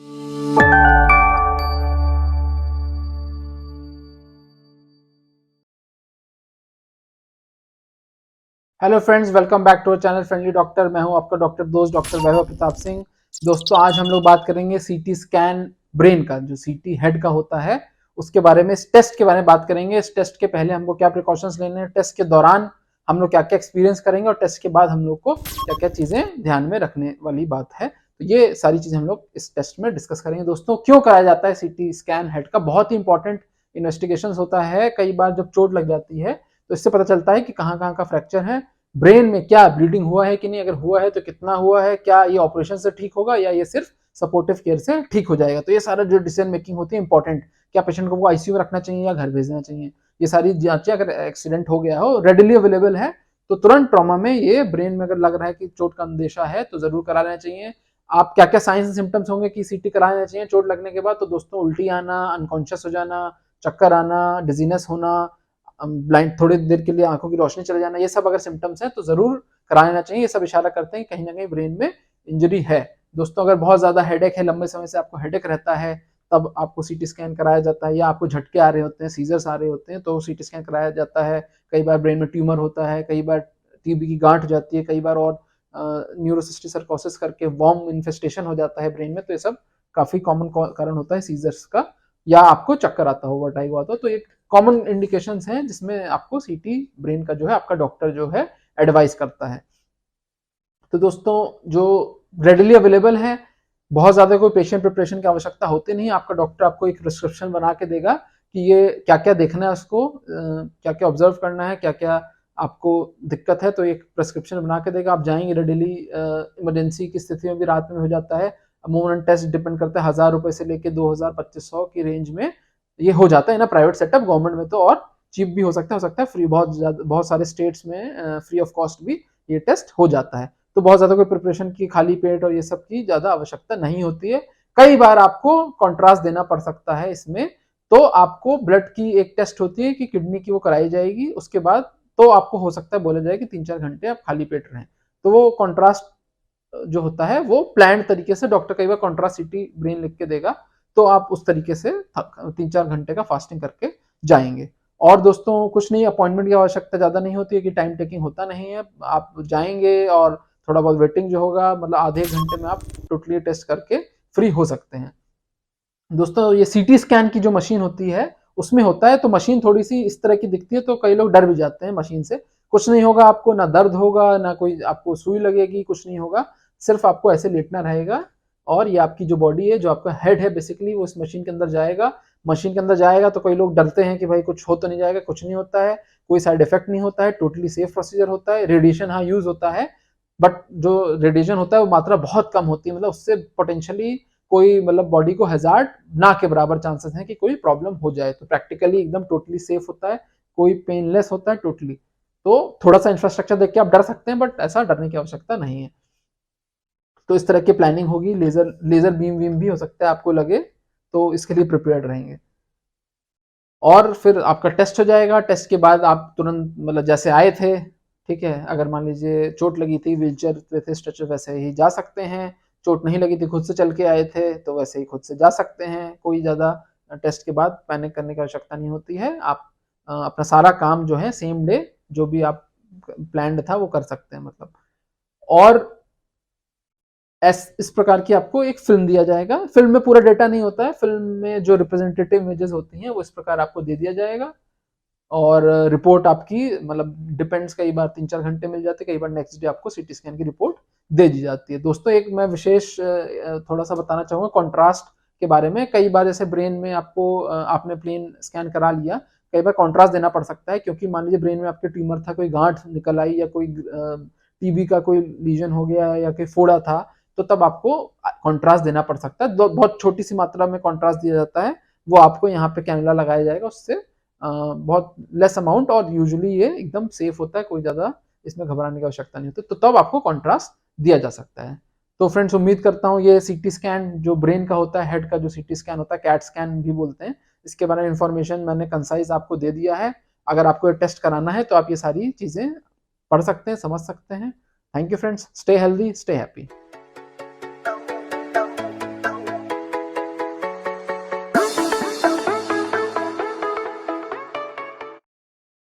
Hello friends, welcome back to our channel friendly doctor. मैं हूं आपका डॉक्टर दोस्त डॉक्टर वैभव प्रताप सिंह। दोस्तों, आज हम लोग बात करेंगे सीटी स्कैन ब्रेन का, जो सीटी हेड का होता है उसके बारे में, इस टेस्ट के बारे में बात करेंगे। इस टेस्ट के पहले हमको क्या प्रिकॉशंस लेने हैं, टेस्ट के दौरान हम लोग क्या क्या एक्सपीरियंस करेंगे और टेस्ट के बाद हम लोग को क्या क्या चीजें ध्यान में रखने वाली बात है, तो ये सारी चीजें हम लोग इस टेस्ट में डिस्कस करेंगे। दोस्तों, क्यों कराया जाता है सीटी स्कैन हेड का? बहुत ही इंपॉर्टेंट इन्वेस्टिगेशन होता है। कई बार जब चोट लग जाती है तो इससे पता चलता है कि कहाँ कहाँ का फ्रैक्चर है, ब्रेन में क्या ब्लीडिंग हुआ है कि नहीं, अगर हुआ है तो कितना हुआ है, क्या ये ऑपरेशन से ठीक होगा या ये सिर्फ सपोर्टिव केयर से ठीक हो जाएगा। तो ये सारा जो डिसीजन मेकिंग होती है इंपॉर्टेंट, क्या पेशेंट को आईसीयू में रखना चाहिए या घर भेजना चाहिए, ये सारी जांचें अगर एक्सीडेंट हो गया हो, रेडिली अवेलेबल है तो तुरंत ट्रॉमा में ये ब्रेन में अगर लग रहा है कि चोट का अंदेशा है तो जरूर करा लेना चाहिए। आप क्या क्या साइंस एंड सिम्टम्स होंगे कि सीटी करा लेना चाहिए चोट लगने के बाद? तो दोस्तों, उल्टी आना, अनकॉन्शियस हो जाना, चक्कर आना, डिजीनेस होना, ब्लाइंड थोड़ी देर के लिए आंखों की रोशनी चले जाना, ये सब अगर सिम्टम्स हैं तो जरूर करा लेना चाहिए। ये सब इशारा करते हैं कहीं ना कहीं ब्रेन में इंजरी है। दोस्तों, अगर बहुत ज्यादा हेडेक है, लंबे समय से आपको हेडेक रहता है, तब आपको सीटी स्कैन कराया जाता है, या आपको झटके आ रहे होते हैं, सीजर्स आ रहे होते हैं, तो सीटी स्कैन कराया जाता है। कई बार ब्रेन में ट्यूमर होता है, कई बार टीबी की गांठ हो जाती है, कई बार और न्यूरोसिस्टिक सर्कोसिस करके वॉर्म इन्फेस्टेशन हो जाता है ब्रेन में, तो ये सब काफी कॉमन कारण होता है सीजर्स का। या आपको चक्कर आता हो, वर्टाइगो आता हो, तो एक कॉमन इंडिकेशंस हैं जिसमें आपको सीटी ब्रेन का जो है आपका डॉक्टर जो है एडवाइस करता है। तो दोस्तों, जो रेडिली अवेलेबल है, बहुत ज्यादा कोई पेशेंट प्रिपरेशन की आवश्यकता होती नहीं। आपका डॉक्टर आपको एक प्रिस्क्रिप्शन बना के देगा कि ये क्या क्या देखना है, उसको क्या क्या ऑब्जर्व करना है, क्या क्या आपको दिक्कत है, तो एक प्रिस्क्रिप्शन बना के देगा। आप जाएंगे रेडिली, इमरजेंसी की स्थिति में भी रात में हो जाता है। अमूमन टेस्ट डिपेंड करता है, 1000 रुपए से लेके 2000-2500 की रेंज में ये हो जाता है ना प्राइवेट सेटअप। गवर्नमेंट में तो और चीप भी हो सकता है फ्री, बहुत सारे स्टेट्स में फ्री ऑफ कॉस्ट भी ये टेस्ट हो जाता है। तो बहुत ज्यादा कोई प्रिपरेशन की, खाली पेट और ये सब की ज्यादा आवश्यकता नहीं होती है। कई बार आपको कॉन्ट्रास्ट देना पड़ सकता है इसमें, तो आपको ब्लड की एक टेस्ट होती है कि किडनी की, वो कराई जाएगी। उसके बाद तो आपको हो सकता है बोला जाए कि 3-4 घंटे आप खाली पेट रहें। तो वो कॉन्ट्रास्ट जो होता है वो प्लान तरीके से डॉक्टर कई बार कॉन्ट्रास्ट सिटी ब्रेन लिख के देगा, तो आप उस तरीके से 3-4 घंटे का फास्टिंग करके जाएंगे। और दोस्तों, कुछ नहीं, अपॉइंटमेंट की आवश्यकता ज्यादा नहीं होती है कि टाइम टेकिंग होता नहीं है। आप जाएंगे और थोड़ा बहुत वेटिंग जो होगा, मतलब आधे घंटे में आप टोटली टेस्ट करके फ्री हो सकते हैं। दोस्तों, ये सीटी स्कैन की जो मशीन होती है उसमें होता है, तो मशीन थोड़ी सी इस तरह की दिखती है, तो कई लोग डर भी जाते हैं मशीन से। कुछ नहीं होगा आपको, ना दर्द होगा, ना कोई आपको सुई लगेगी, कुछ नहीं होगा। सिर्फ आपको ऐसे लेटना रहेगा और ये आपकी जो बॉडी है, जो आपका हेड है बेसिकली, वो इस मशीन के अंदर जाएगा। मशीन के अंदर जाएगा तो कई लोग डरते हैं कि भाई कुछ हो तो नहीं जाएगा, कुछ नहीं होता है, कोई साइड इफेक्ट नहीं होता है, टोटली सेफ प्रोसीजर होता है। रेडिएशन हाँ यूज होता है, बट जो रेडिएशन होता है वो मात्रा बहुत कम होती है, मतलब उससे पोटेंशियली कोई, मतलब बॉडी को हैजार्ड ना के बराबर चांसेस हैं कि कोई प्रॉब्लम हो जाए। तो प्रैक्टिकली एकदम टोटली सेफ होता है, कोई पेनलेस होता है टोटली। तो थोड़ा सा इंफ्रास्ट्रक्चर देख के आप डर सकते हैं, बट ऐसा डरने की आवश्यकता नहीं है। तो इस तरह की प्लानिंग होगी। लेजर लेजर बीम वीम भी हो सकता है आपको लगे, तो इसके लिए प्रिपेयर्ड रहेंगे। और फिर आपका टेस्ट हो जाएगा। टेस्ट के बाद आप तुरंत, मतलब जैसे आए थे, ठीक है, अगर मान लीजिए चोट लगी थी, व्हीलचेयर पे थे, स्ट्रेचर, वैसे ही जा सकते हैं। चोट नहीं लगी थी, खुद से चल के आए थे, तो वैसे ही खुद से जा सकते हैं। कोई ज़्यादा टेस्ट के बाद पैनिक करने की आवश्यकता नहीं होती है। आप अपना सारा काम जो है सेम डे, जो भी आप प्लान्ड था वो कर सकते हैं, मतलब। और इस प्रकार की आपको एक फिल्म दिया जाएगा। फिल्म में पूरा डेटा नहीं होता है, फिल्म में जो रिप्रेजेंटेटिव इमेजेस होती हैं वो इस प्रकार आपको दे दिया जाएगा। और रिपोर्ट आपकी, मतलब डिपेंड्स, कई बार 3-4 घंटे मिल जाते हैं, कई बार नेक्स्ट डे आपको सीटी स्कैन की रिपोर्ट दे दी जाती है। दोस्तों, एक मैं विशेष थोड़ा सा बताना चाहूंगा कॉन्ट्रास्ट के बारे में। कई बार जैसे ब्रेन में आपको, आपने प्लेन स्कैन करा लिया, कई बार कॉन्ट्रास्ट देना पड़ सकता है, क्योंकि मान लीजिए ब्रेन में आपके ट्यूमर था, कोई गांठ निकल आई, या कोई टीबी का कोई लीजन हो गया, या कोई फोड़ा था, तो तब आपको कॉन्ट्रास्ट देना पड़ सकता है। बहुत छोटी सी मात्रा में कॉन्ट्रास्ट दिया जाता है, वो आपको यहाँ पे कैनुला लगाया जाएगा, उससे बहुत लेस अमाउंट, और यूजुअली ये एकदम सेफ होता है, कोई ज्यादा इसमें घबराने की आवश्यकता नहीं होती, तो तब आपको कॉन्ट्रास्ट दिया जा सकता है। तो फ्रेंड्स, उम्मीद करता हूँ ये सीटी स्कैन जो ब्रेन का होता है, हेड का जो सीटी स्कैन होता है, कैट स्कैन भी बोलते हैं, इसके बारे में इंफॉर्मेशन मैंने कंसाइज आपको दे दिया है। अगर आपको ये टेस्ट कराना है तो आप ये सारी चीजें पढ़ सकते हैं, समझ सकते हैं। Thank you friends, stay healthy, stay happy.